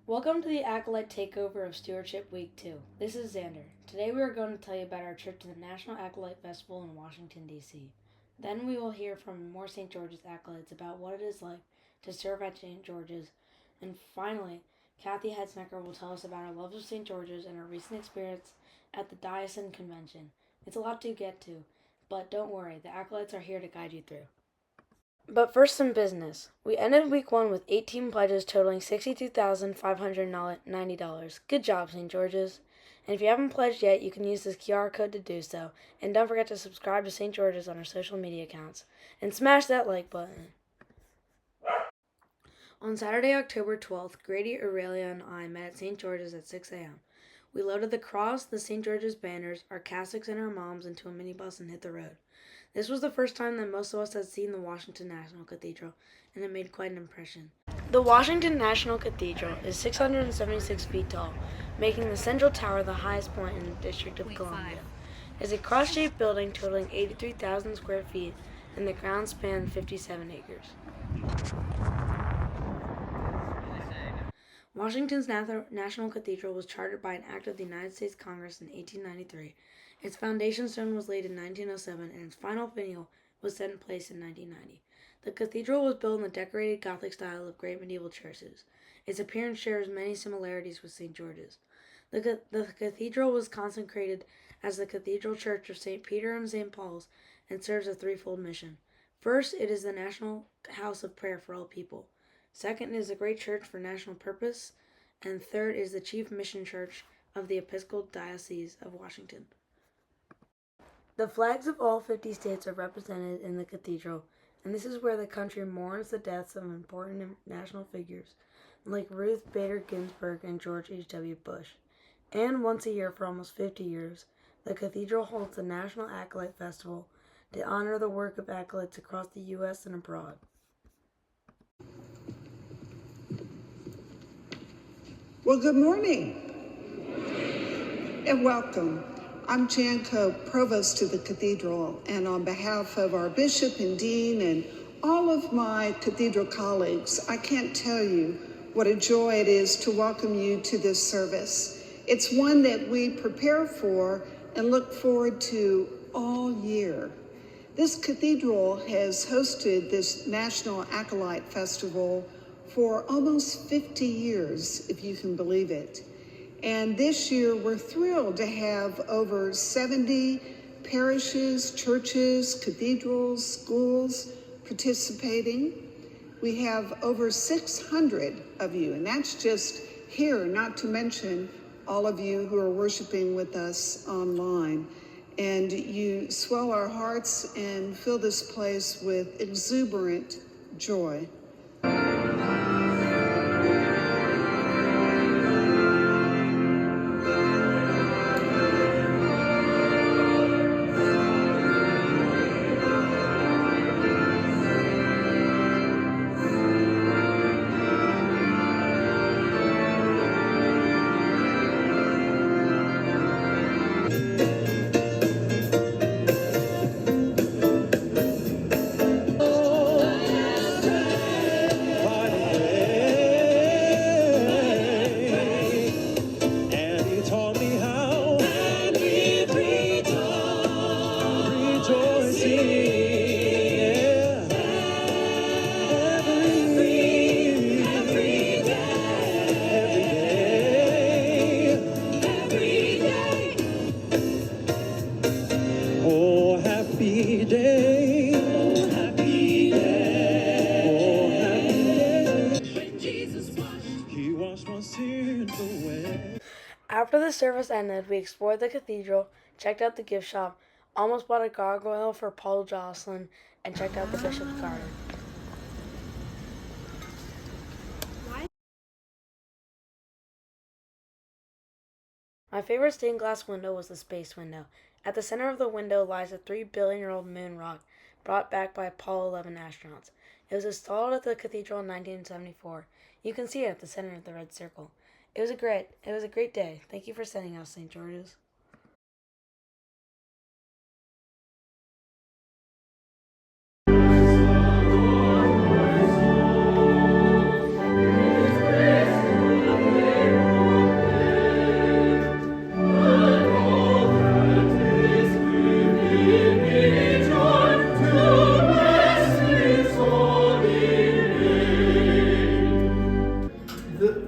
Welcome to the Acolyte Takeover of Stewardship Week 2. This is Xander. Today we are going to tell you about our trip to the National Acolyte Festival in Washington, D.C. Then we will hear from more St. George's acolytes about what it is like to serve at St. George's. And finally, Cathy Hetznecker will tell us about our love of St. George's and her recent experience at the Diocesan Convention. It's a lot to get to, but don't worry, the acolytes are here to guide you through. But first, some business. We ended week 1 with 18 pledges totaling $62,590. Good job, St. George's. And if you haven't pledged yet, you can use this QR code to do so. And don't forget to subscribe to St. George's on our social media accounts. And smash that like button. On Saturday, October 12th, Grady, Aurelia, and I met at St. George's at 6 a.m. We loaded the cross, the St. George's banners, our cassocks, and our moms into a minibus and hit the road. This was the first time that most of us had seen the Washington National Cathedral, and it made quite an impression. The Washington National Cathedral is 676 feet tall, making the central tower the highest point in the District of Columbia. It is a cross-shaped building totaling 83,000 square feet, and the grounds span 57 acres. Washington's National Cathedral was chartered by an act of the United States Congress in 1893. Its foundation stone was laid in 1907, and its final finial was set in place in 1990. The cathedral was built in the decorated Gothic style of great medieval churches. Its appearance shares many similarities with St. George's. The cathedral was consecrated as the Cathedral Church of St. Peter and St. Paul's and serves a threefold mission. First, it is the national house of prayer for all people. Second, it is a great church for national purpose. And third, is the chief mission church of the Episcopal Diocese of Washington. The flags of all 50 states are represented in the cathedral, and this is where the country mourns the deaths of important national figures like Ruth Bader Ginsburg and George H.W. Bush. And once a year for almost 50 years, the cathedral holds the National Acolyte Festival to honor the work of acolytes across the U.S. and abroad. Well, good morning and welcome. I'm Jan Cope, Provost to the Cathedral, and on behalf of our Bishop and Dean and all of my Cathedral colleagues, I can't tell you what a joy it is to welcome you to this service. It's one that we prepare for and look forward to all year. This cathedral has hosted this National Acolyte Festival for almost 50 years, if you can believe it. And this year, we're thrilled to have over 70 parishes, churches, cathedrals, schools participating. We have over 600 of you, and that's just here, not to mention all of you who are worshiping with us online. And you swell our hearts and fill this place with exuberant joy. After the service ended, we explored the cathedral, checked out the gift shop, almost bought a gargoyle for Paul Jocelyn, and checked out the bishop's garden. My favorite stained glass window was the space window. At the center of the window lies a 3-billion-year-old moon rock brought back by Apollo 11 astronauts. It was installed at the cathedral in 1974. You can see it at the center of the red circle. It was a great day. Thank you for sending us, St. George's.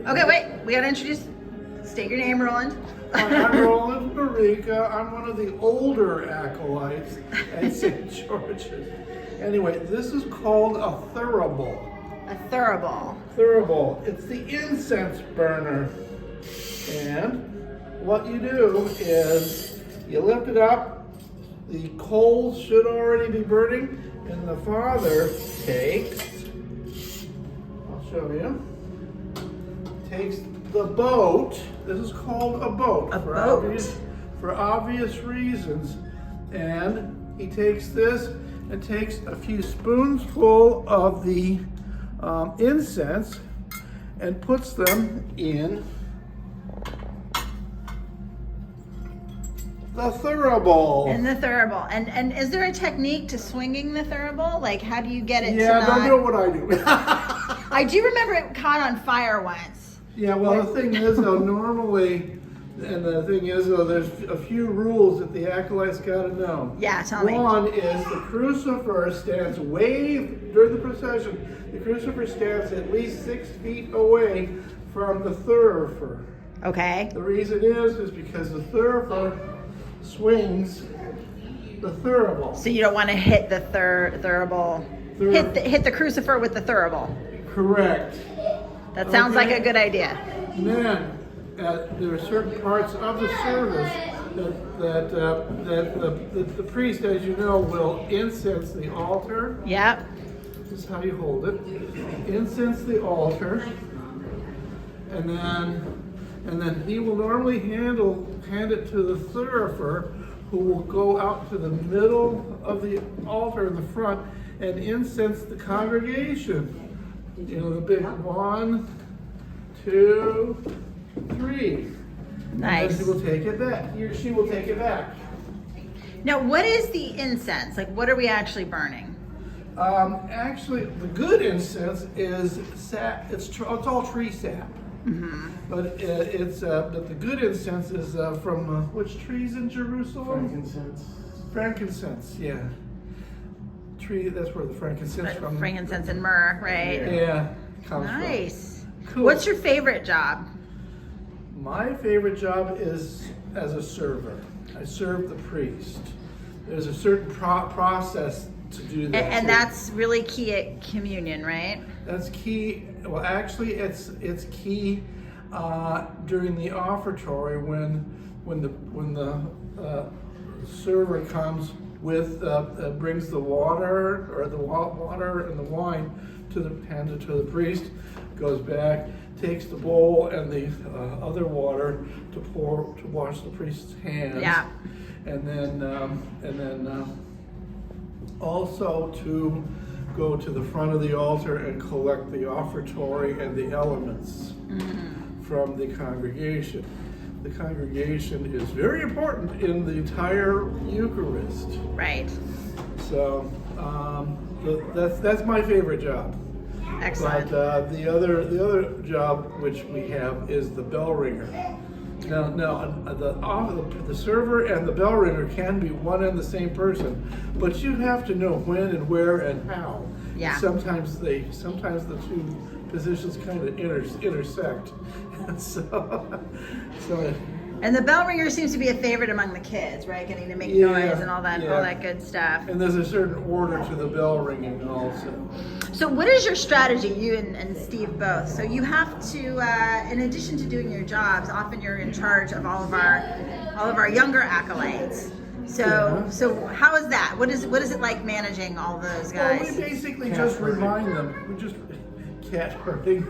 Okay, wait. We got to state your name, Roland. I'm Roland Marika. I'm one of the older acolytes at St. George's. Anyway, this is called a thurible. A thurible. Thurible. It's the incense burner. And what you do is you lift it up. The coals should already be burning. And the father takes, I'll show you, takes the boat. This is called a boat. For obvious reasons. And he takes this and takes a few spoonsful of the incense and puts them in the thurible. And the thurible. And is there a technique to swinging the thurible? Like, how do you get it to Yeah, not... don't do what I do. I do remember it caught on fire once. Yeah, well, the thing is, though, normally, and the thing is, though, there's a few rules that the acolytes got to know. Yeah, tell me. One is the crucifer stands way, during the procession, the crucifer stands at least 6 feet away from the thurifer. Okay. The reason is because the thurifer swings the thurible. So you don't want to hit the thurible. Hit the crucifer with the thurible. Correct. That sounds like a good idea. And then there are certain parts of the service that the priest, as you know, will incense the altar. Yep. This is how you hold it. Incense the altar, and then he will normally hand it to the thurifer, who will go out to the middle of the altar in the front and incense the congregation. You know, the big 1, 2, 3. Nice. And then he will take it back. He or she will take it back. Now, what is the incense? Like, what are we actually burning? Actually, the good incense is sap. It's all tree sap. Mm-hmm. But but the good incense is from which trees in Jerusalem? Frankincense, yeah. Tree. That's where the frankincense from. Frankincense and myrrh, right? Yeah. Comes Nice. from. Cool. What's your favorite job? My favorite job is as a server. I serve the priest. There's a certain process to do that. And that's really key at communion, right? That's key. Well, actually, it's key during the offertory when the server comes with brings the water or the water and the wine handed to the priest, goes back, takes the bowl and the other water to wash the priest's hands. Yeah. And then also to go to the front of the altar and collect the offertory and the elements from the congregation. The congregation is very important in the entire Eucharist. Right. So that's my favorite job. Excellent. But the other job which we have is the bell ringer. Now the server and the bell ringer can be one and the same person, but you have to know when and where and how. Yeah. Sometimes the two positions kind of intersect. so. And the bell ringer seems to be a favorite among the kids, right? Getting to make noise and all that good stuff. And there's a certain order to the bell ringing also. So what is your strategy, you and Steve both? So you have to, in addition to doing your jobs, often you're in charge of all of our younger acolytes. So how is that? What is it like managing all those guys? Well, we basically just remind them. We just cat herding.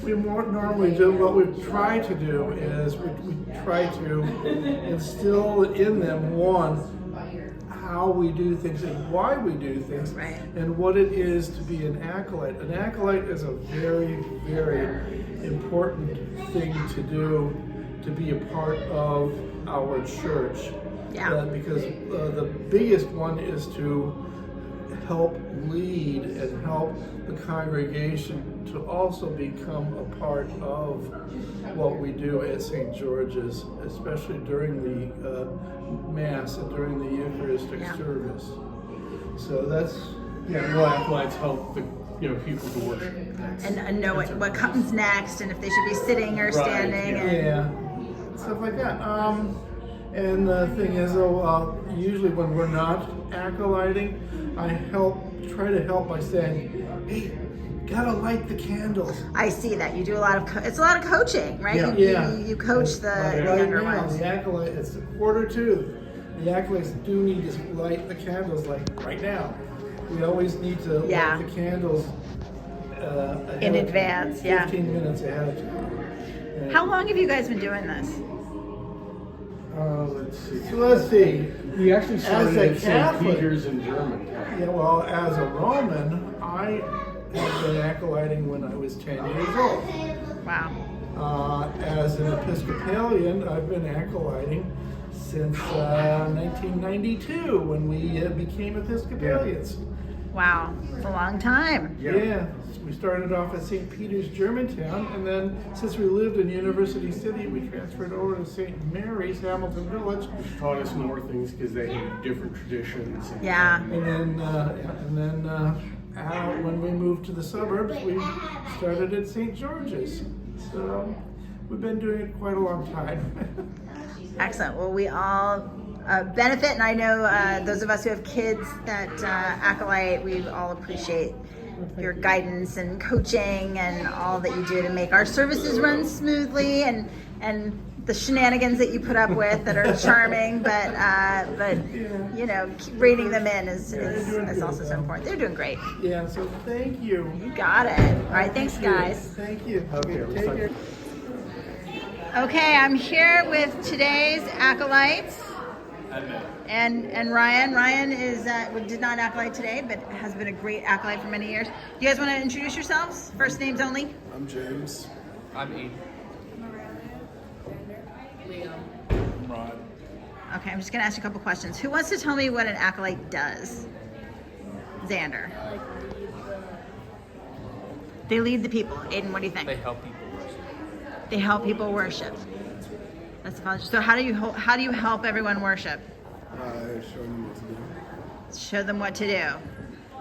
We more normally do what we try to do is we try to instill in them how we do things and why we do things, right, and what it is to be an acolyte. An acolyte is a very, very important thing to do, to be a part of our church. Yeah. Because the biggest one is to help lead and help the congregation to also become a part of what we do at St. George's, especially during the Mass and during the Eucharistic service. So that's acolytes help the people to worship. and know what comes next, and if they should be sitting or standing. Yeah, stuff like that. And the thing is, usually when we're not acolyting, I try to help by saying, hey, gotta light the candles. I see that you do a lot of it's a lot of coaching, right? Yeah. You coach the younger ones. The acolyte, it's 1:45. The acolytes do need to light the candles like right now. We always need to light the candles in advance. 15 minutes ahead of time. How long have you guys been doing this? Let's see. We actually started at St. Catholic, Peter's in German. Yeah, well, as a Roman, I have been acolyting when I was 10 years old. Wow. As an Episcopalian, I've been acolyting since 1992 when we became Episcopalians. Wow, it's a long time. Yeah, we started off at St. Peter's, Germantown, and then since we lived in University City, we transferred over to St. Mary's, Hamilton Village. Which taught us more things because they had different traditions. Yeah. And then when we moved to the suburbs, we started at St. George's. So we've been doing it quite a long time. Excellent. Well, we all benefit, and I know those of us who have kids that acolyte, we all appreciate your guidance and coaching and all that you do to make our services run smoothly, and the shenanigans that you put up with that are charming, but you know, reining them in is also so important. They're doing great. Yeah, so thank you. You got it. All right, thanks guys. Thank you. Okay, Take care. Okay, I'm here with today's acolytes. And Ryan. Ryan did not acolyte today, but has been a great acolyte for many years. You guys want to introduce yourselves? First names only. I'm James. I'm Aiden. I'm Rod. Okay, I'm just going to ask you a couple questions. Who wants to tell me what an acolyte does? Xander. They lead the people. Aiden, what do you think? They help people worship. They help people worship. That's the fun. So how do you help everyone worship? Showing them what to do. Show them what to do.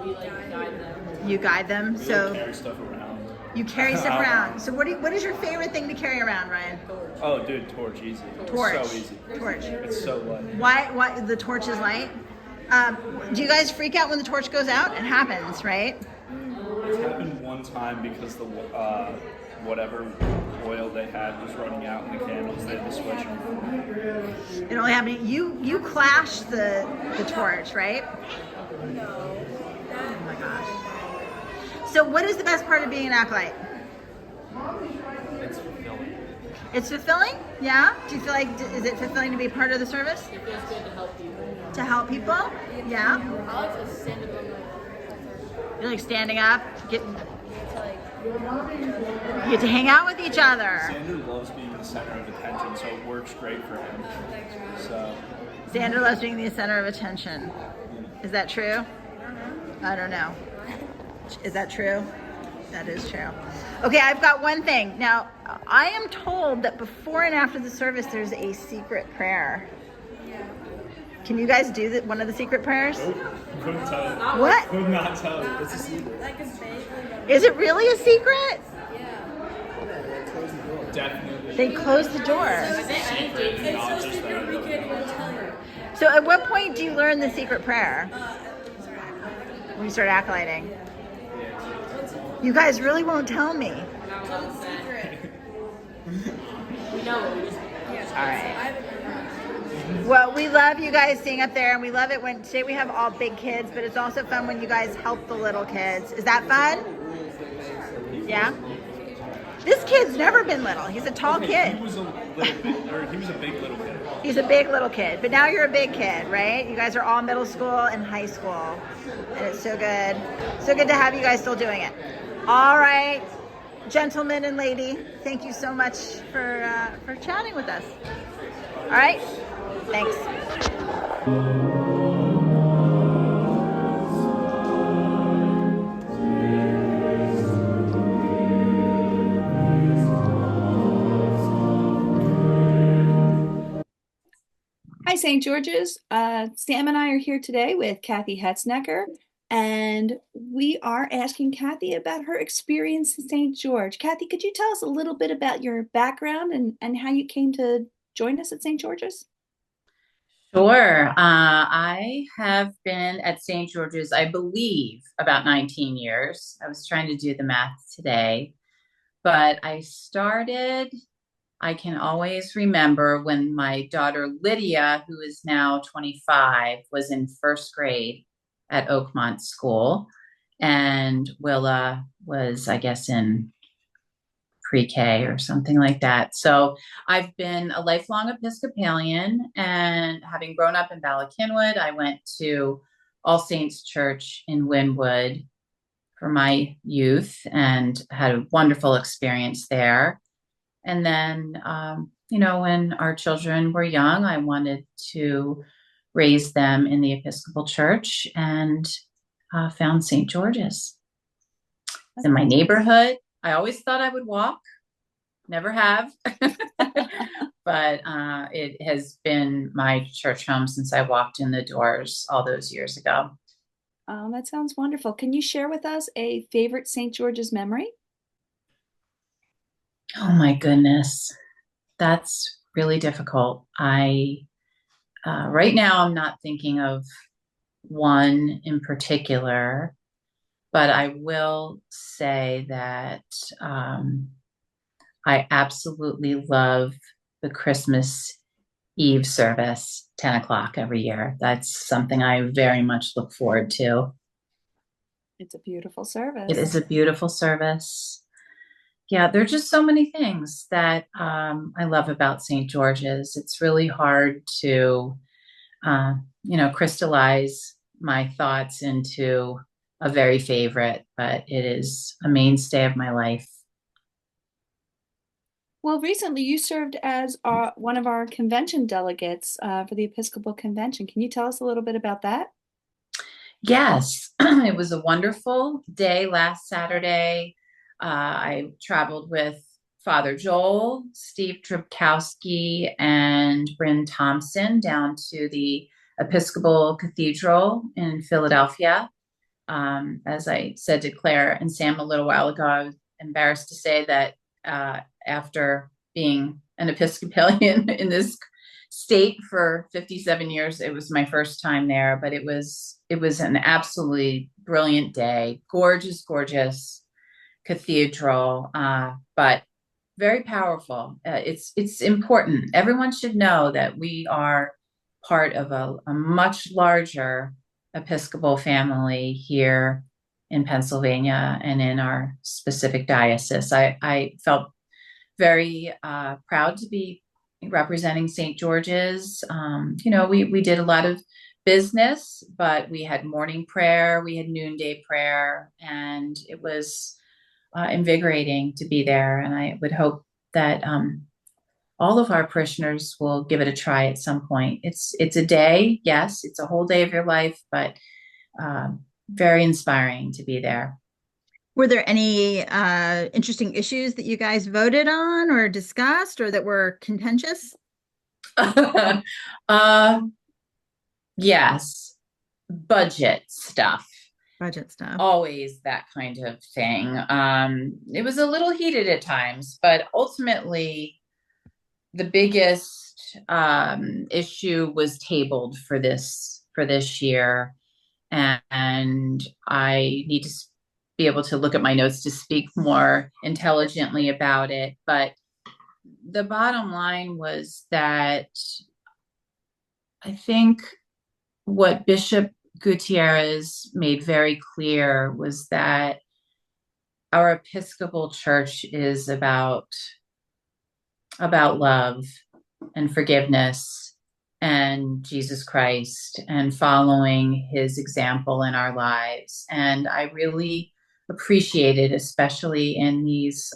We guide them. You guide them. So Carry stuff around. you carry stuff around. So what is your favorite thing to carry around, Ryan? Oh, dude, torch, easy. Torch. So easy. Torch. It's so light. Why the torch is light? Do you guys freak out when the torch goes out? It happens, right? It's happened one time because the whatever oil they had was running out in the candles. They had to switch them. It only happened. You clashed the torch, right? No. Oh my gosh. So what is the best part of being an acolyte? It's fulfilling. It's fulfilling? Yeah? Do you feel like, is it fulfilling to be part of the service? It feels good to help people. To help people? Yeah? I like to stand up on my You like standing up? You get to hang out with each other. Xander loves being the center of attention, so it works great for him. So, Xander loves being the center of attention. Is that true? I don't know. Is that true? That is true. Okay, I've got one thing. Now, I am told that before and after the service, there's a secret prayer. Can you guys do one of the secret prayers? couldn't tell you. What? Could not tell you. It's a secret. Is it really a secret? Definitely. They close the door. Secret, not just that. So at what point do you learn the secret prayer? When you start acolyting. You guys really won't tell me. All right. Well, we love you guys staying up there, and we love it when today we have all big kids, but it's also fun when you guys help the little kids. Is that fun? Yeah? This kid's never been little. He's a tall kid. He was a little bit, or he was a big little kid. He's a big little kid, but now you're a big kid, right? You guys are all middle school and high school, and it's so good. So good to have you guys still doing it. All right, gentlemen and lady, thank you so much for chatting with us. All right, thanks. Hi, St. George's. Sam and I are here today with Cathy Hetznecker, And we are asking Cathy about her experience in St. George. Cathy, could you tell us a little bit about your background and how you came to join us at St. George's? Sure. I have been at St. George's, I believe, about 19 years. I was trying to do the math today, but I can always remember when my daughter Lydia, who is now 25, was in first grade at Oakmont School, and Willa was, I guess, in pre-K or something like that. So I've been a lifelong Episcopalian, and having grown up in Ballackinwood, I went to All Saints Church in Wynwood for my youth and had a wonderful experience there. And then, when our children were young, I wanted to raise them in the Episcopal Church and found St. George's. It's in my neighborhood. I always thought I would walk, never have, but it has been my church home since I walked in the doors all those years ago. That sounds wonderful. Can you share with us a favorite St. George's memory? Oh my goodness, that's really difficult. Right now I'm not thinking of one in particular, but I will say that I absolutely love the Christmas Eve service, 10 o'clock every year. That's something I very much look forward to. It's a beautiful service. It is a beautiful service. Yeah, there are just so many things that I love about St. George's. It's really hard to, crystallize my thoughts into a very favorite, but it is a mainstay of my life. Well, recently you served as one of our convention delegates for the Episcopal Convention. Can you tell us a little bit about that? Yes, it was a wonderful day last Saturday. I traveled with Father Joel, Steve Trubkowski, and Bryn Thompson down to the Episcopal Cathedral in Philadelphia. As I said to Claire and Sam a little while ago, I was embarrassed to say that after being an Episcopalian in this state for 57 years, it was my first time there, but it was an absolutely brilliant day. Gorgeous, gorgeous cathedral, but very powerful. It's important. Everyone should know that we are part of a much larger Episcopal family here in Pennsylvania and in our specific diocese. I felt very proud to be representing St. George's. We did a lot of business, but we had morning prayer, we had noonday prayer, and it was invigorating to be there. And I would hope that all of our parishioners will give it a try at some point. It's a day, yes, it's a whole day of your life, but very inspiring to be there. Were there any interesting issues that you guys voted on or discussed or that were contentious? Yes, budget stuff. Budget stuff. Always that kind of thing. It was a little heated at times, but ultimately the biggest issue was tabled for this year. And I need to be able to look at my notes to speak more intelligently about it. But the bottom line was that I think what Bishop Gutierrez made very clear was that our Episcopal Church is about love and forgiveness and Jesus Christ and following his example in our lives. And I really appreciated, especially in these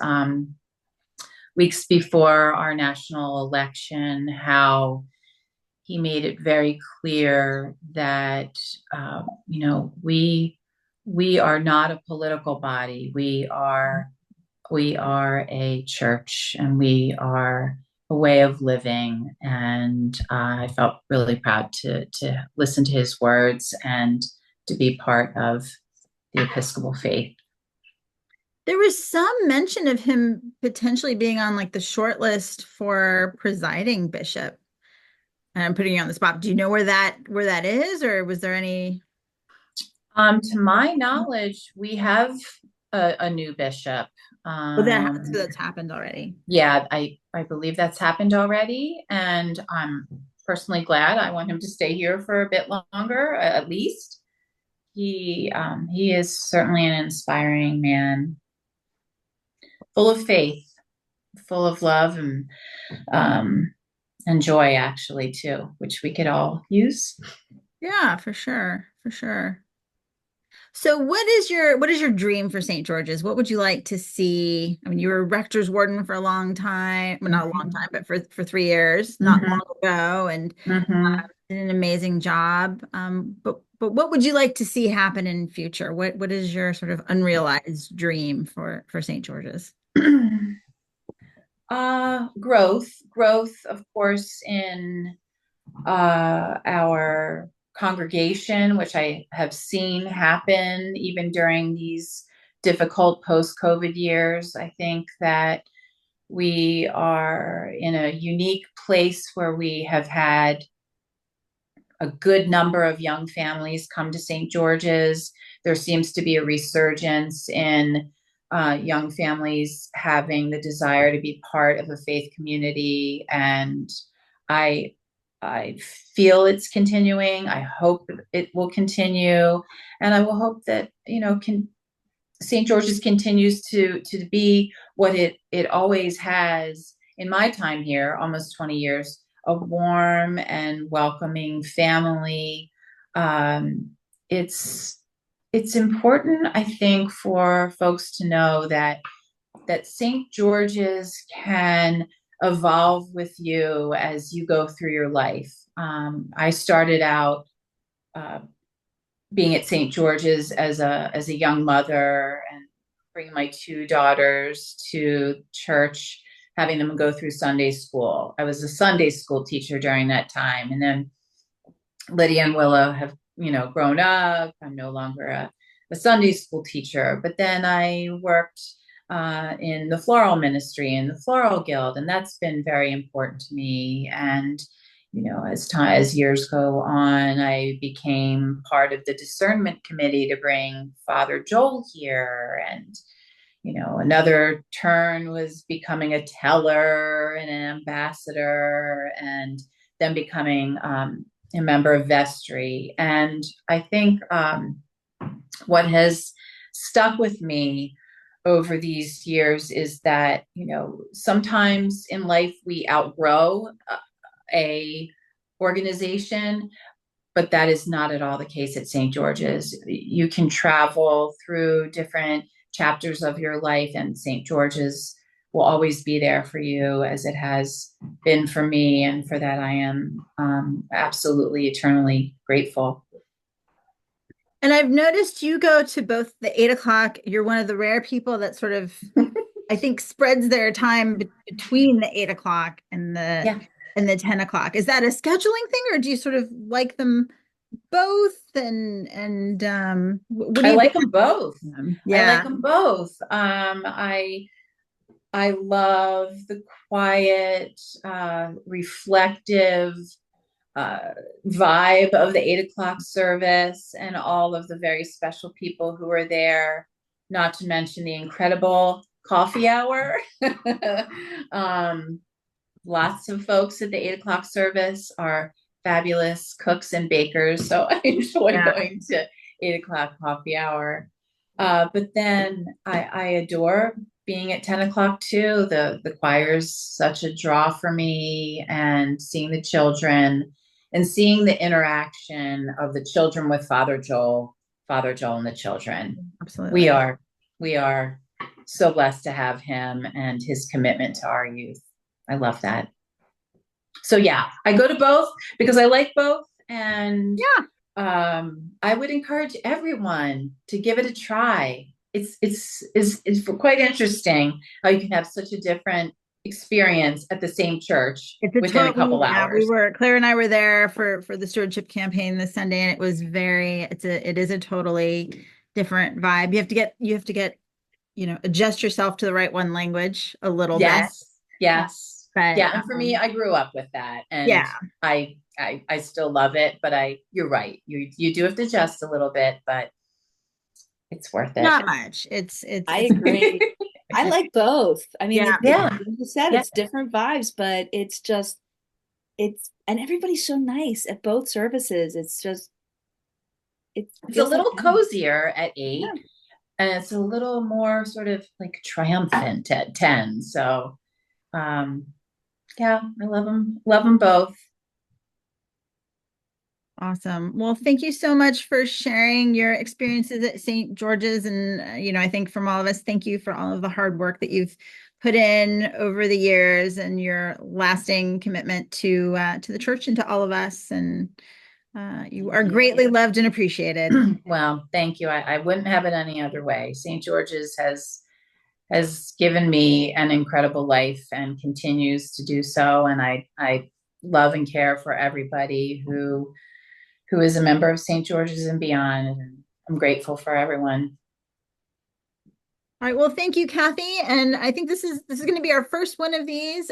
weeks before our national election, how he made it very clear that, we are not a political body. We are a church, and we are a way of living. And I felt really proud to listen to his words and to be part of the Episcopal faith. There was some mention of him potentially being on like the short list for presiding bishop. And I'm putting you on the spot. Do you know where that is, or was there any? To my knowledge, we have a new bishop. So that's happened already. Yeah, I believe that's happened already, and I'm personally glad. I want him to stay here for a bit longer, at least. He is certainly an inspiring man, full of faith, full of love, and joy, actually, too, which we could all use. Yeah, for sure, for sure. So what is your dream for St. George's? What would you like to see? I mean, you were rector's warden for a long time. Well, not a long time, but for 3 years, not long ago, and did an amazing job. But what would you like to see happen in future? What is your sort of unrealized dream for St. George's? Growth, of course, in our congregation, which I have seen happen even during these difficult post-COVID years. I think that we are in a unique place where we have had a good number of young families come to St. George's. There seems to be a resurgence in young families having the desire to be part of a faith community, and I feel it's continuing. I hope it will continue, and I will hope that St. George's continues to be what it always has in my time here, almost 20 years, a warm and welcoming family. It's important, I think, for folks to know that St. George's can evolve with you as you go through your life. I started out being at St. George's as a young mother and bringing my 2 daughters to church, having them go through Sunday school. I was a Sunday school teacher during that time, and then Lydia and Willow have grown up. I'm no longer a Sunday school teacher, but then I worked in the floral ministry in the Floral Guild, and that's been very important to me. And as years go on, I became part of the discernment committee to bring Father Joel here, and another turn was becoming a teller and an ambassador, and then becoming a member of vestry. And I think what has stuck with me over these years is that, sometimes in life we outgrow a organization, but that is not at all the case at St. George's. You can travel through different chapters of your life, and St. George's will always be there for you, as it has been for me, and for that I am absolutely eternally grateful. And I've noticed you go to both the 8 o'clock. You're one of the rare people that sort of, I think, spreads their time between the 8 o'clock and the 10 o'clock. Is that a scheduling thing, or do you sort of like them both? And what do I you like them both. Yeah. I like them both. I love the quiet, reflective vibe of the 8 o'clock service, and all of the very special people who are there, not to mention the incredible coffee hour. Lots of folks at the 8 o'clock service are fabulous cooks and bakers, so I enjoy going to 8 o'clock coffee hour. But then I adore being at 10 o'clock too. The choir's such a draw for me, and seeing the children and seeing the interaction of the children with Father Joel and the children. Absolutely. We are so blessed to have him and his commitment to our youth. I love that. So yeah, I go to both because I like both, and I would encourage everyone to give it a try. It's quite interesting how you can have such a different experience at the same church It's a within a couple yeah, hours. Claire and I were there for the stewardship campaign this Sunday, and it was it is a totally different vibe. You have to get, adjust yourself to the right one language a little bit. Yes. But Yeah. And for me, I grew up with that, and yeah. I still love it, but you're right. You do have to adjust a little bit, but it's worth it. Not much. I agree. I like both. I mean, Yeah. like you said, it's different vibes, but and everybody's so nice at both services. It It's a feels little like cozier at 8, and it's a little more sort of like triumphant at 10. So, yeah, I love them both. Awesome. Well, thank you so much for sharing your experiences at St. George's. And, I think from all of us, thank you for all of the hard work that you've put in over the years and your lasting commitment to the church and to all of us. And you are greatly loved and appreciated. Well, thank you. I wouldn't have it any other way. St. George's has given me an incredible life and continues to do so. And I love and care for everybody who is a member of St. George's and beyond. And I'm grateful for everyone. All right. Well, thank you, Cathy. And I think this is going to be our first one of these.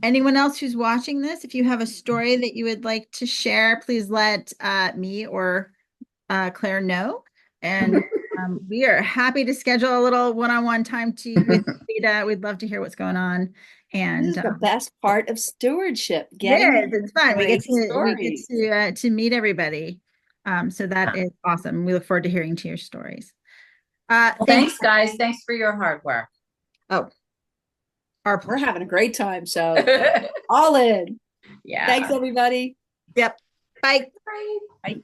Anyone else who's watching this, if you have a story that you would like to share, please let me or Claire know. And we are happy to schedule a little one-on-one time with Rita. We'd love to hear what's going on. And this is the best part of stewardship. It's fun. We get stories. to meet everybody. So that is awesome. We look forward to hearing to your stories. Well, thanks, guys. Thanks for your hard work. Oh, we're having a great time. So all in. Yeah. Thanks, everybody. Yep. Bye. Bye.